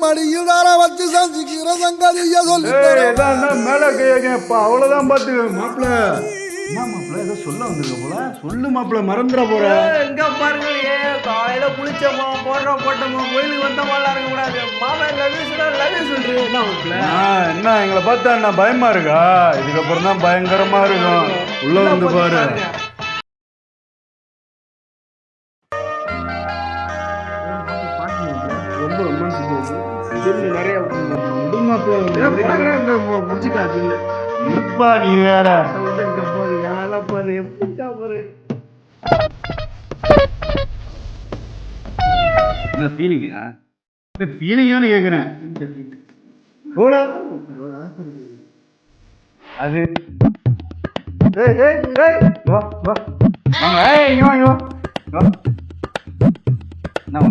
மடியில் தார வச்சு செஞ்சுக்கிற சங்கதிய சொல்லி மேல கையப்பா அவ்வளவுதான் பாத்து மாப்பிள்ள என்ன மாப்பிள்ள ஏதோ சொல்ல வந்திருக்க போல சொல்லு மாப்பிள்ள மறந்துட போற எங்க பாருங்க காலையில குளிச்சோமா போட்டோமா கோயிலுக்கு வந்தோமாலாம் இருக்க கூடாது மாமா லவே சொல்றேன் என்ன மாப்பிள்ள என்ன எங்களை பார்த்தா என்ன பயமா இருக்கா இதுக்கப்புறம் தான் பயங்கரமா இருக்கும் உள்ள வந்து பாரு ரொம்ப ரொமான்ஸ் நிறைய முடிச்சுக்காது இப்பா நீ வேற என்ன ஃபீலிங்கா ஃபீலிங்கானு கேட்குறேன் அது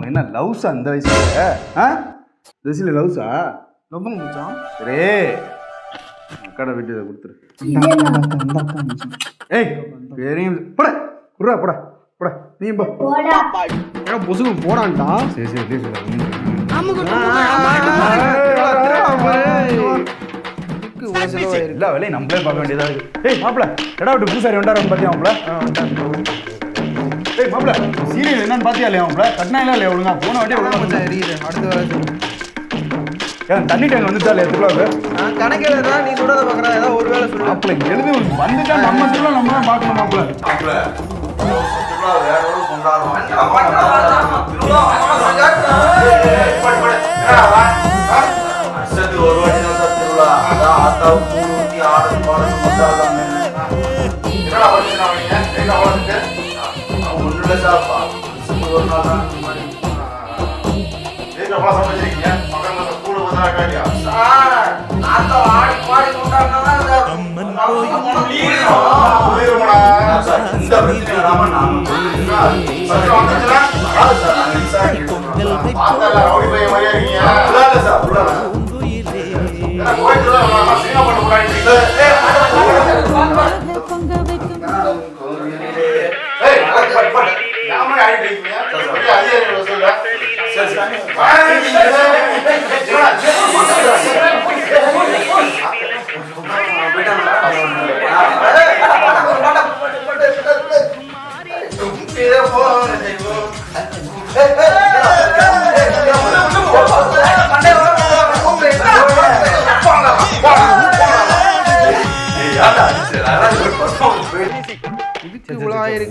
என்ன லவ்ஸா அந்த வயசுல வயசுல லவ்ஸா ரொம்ப முடிச்சோம் சரி கடை விட்டு இதை கொடுத்துரு ஏய் பெரிய போட குடுறா போடா போடா நீ போ பொசுக்கு போடான்டா சரி சரி எல்லா வேலையும் நம்மளே பார்க்க வேண்டியதா இருக்கு ஏய் மாப்பிள்ள எடா விட்டு பூசாரி வந்தாரு பாத்தியா மாப்பிள்ள ஏய் மாப்பிள்ள சீரியல் என்னன்னு பாத்தியா இல்லையா மாப்பிள்ள கட்டினா இல்லையா ஒழுங்கா போன வாட்டி ஒழுங்கா அடுத்த வேலை தண்ணி டேங்க் வந்துட்டா இல்லையா திருவிழாவுக்கு கணக்கு எழுதுறா நீ சொல்றத பாக்குறா ஏதாவது ஒரு வேலை சொல்லு மாப்பிள்ள எழுது வந்துட்டா நம்ம திருவிழா நம்ம தான் பார்க்கணும் மாப்பிள்ள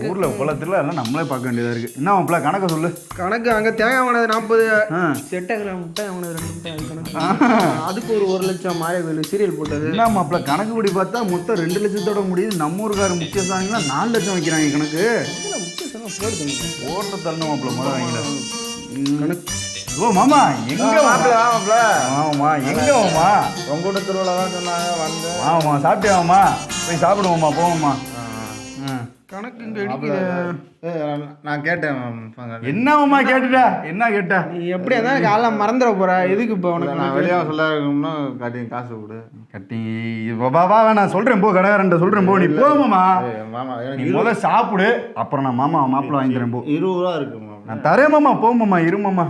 ஊர்ல குளத்துல எல்லாம் நம்மளே பார்க்க வேண்டியதா இருக்கு என்ன மாப்பிள்ள கணக்க சொல்லு கணக்கு அங்க தேங்காய் வாங்கினது 40 செட்டகிற முட்டை வாங்கினது 2 முட்டை அதுக்கு ஒரு 1 லட்சம் மாயவேலு சீரியல் போட்டது என்ன மாப்பிள்ள கணக்கு படி பார்த்தா மொத்தம் 2 லட்சத்தோட முடியுது நம்ம ஊருக்கார முக்கிய சாங்கினா 4 லட்சம் வைக்கிறாங்க கணக்கு போடுற தரணும் மாப்பிள்ள முதல் வாங்கில கணக்கு ஓ மாமா எங்க மாப்பிள்ள ஆமாம்மா எங்க மாமா ரொம்ப திருவிழா தான் சொன்னாங்க வந்தேன் ஆமாம்மா சாப்பிட்டியா மாமா போய் சாப்பிடுவோம்மா போவோம்மா கணக்கு இங்க அடிக்குது நான் கேட்டேன் என்னம்மா கேட்டுட்டா என்ன கேட்டா நீ எப்படி இருந்தாலும் காலைல மறந்துட போற எதுக்கு இப்போ உனக்கு நான் வெளியாக சொல்லாருக்கணும்னா கட்டி காசு கொடு கட்டி வா நான் சொல்றேன் போ கடைக்காரன் சொல்றேன் போ நீ போமாமா மாமா நீ முதல்ல சாப்பிடு அப்புறம் நான் மாமா மாப்பிள்ள வாங்கி தரேன் போ 20 ரூபா இருக்கு நான் தரேன் மாமா போமாமா இருமாமா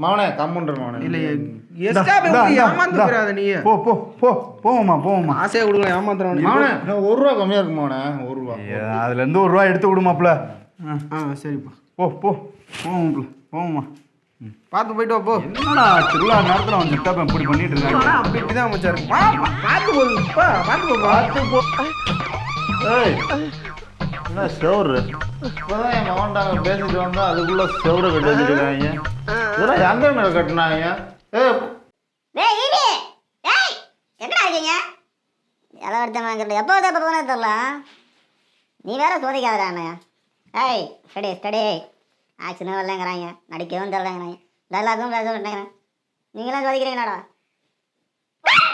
மாவனே கம்முன்ற மாவனே இல்ல எஸ்டா ஏமாந்துறாத நீ போ போ போ போமாமா போமாமா ஆசையா கொடுக்கலாம் ஏமாத்துறவன் மாவனே 1 ரூபா கம்மியா இருக்கு மாவனே 1 ரூபா அதுல இருந்து 1 ரூபா எடுத்து விடு மாப்பிள்ள சரிப்பா போ போ போமாப்ல போமாமா பார்த்து போயிட்டு வா போ என்னடா திருவிழா நேரத்தில் அவன் சித்தாப்பன் இப்படி பண்ணிட்டு இருக்காங்க அப்படி இப்படிதான் அமைச்சாரு பார்த்து போப்பா பார்த்து போ ஏய் என்ன செவரு இப்போதான் என் மகன்டாங்க பேசிட்டு வந்தா அதுக்குள்ள செவரை கட்டி வச்சுருக்காங்க இதெல்லாம் எந்த கட்டினாங்க என்னடா இருக்கீங்க இளவரசன் எப்போ போனே தெரியலாம் நீ வேற சோதிக்காதானே ஏய் ஸ்டடி ஆக்ஷனும் வரலங்கிறாங்க நடிக்கவும் தெரியலங்கிறாங்க டைலாகும் பேச மாட்டேங்கிறேன் நீங்களாம் சோதிக்கிறீங்களாடா